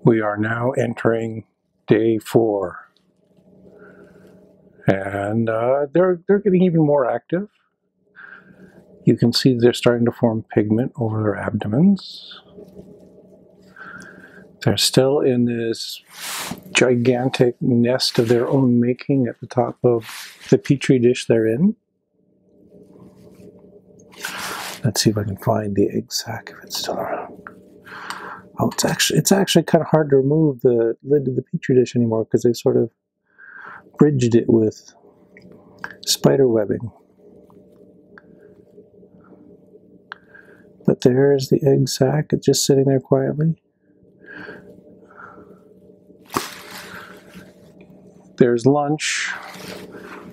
We are now entering day 4. And they're getting even more active. You can see they're starting to form pigment over their abdomens. They're still in this gigantic nest of their own making at the top of the petri dish they're in. Let's see if I can find the egg sac if it's still around. Oh, it's actually kind of hard to remove the lid of the petri dish anymore because they sort of bridged it with spider webbing. But there's the egg sac. It's just sitting there quietly. There's lunch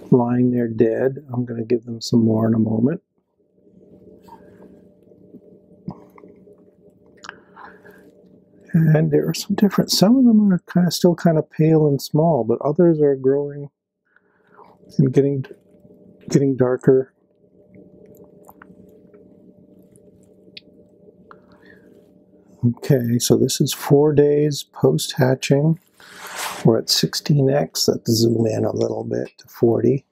lying there dead. I'm going to give them some more in a moment. And there are some different, some of them are still kind of pale and small, but others are growing and getting darker. Okay, so this is 4 days post-hatching. We're at 16x. Let's zoom in a little bit to 40.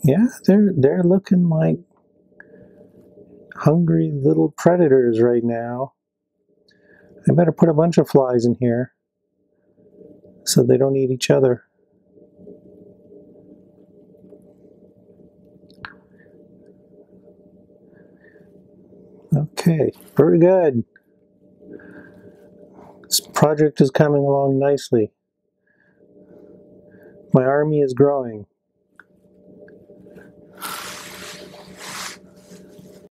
Yeah, they're looking like hungry little predators right now. I better put a bunch of flies in here so they don't eat each other. Okay, very good. This project is coming along nicely. My army is growing.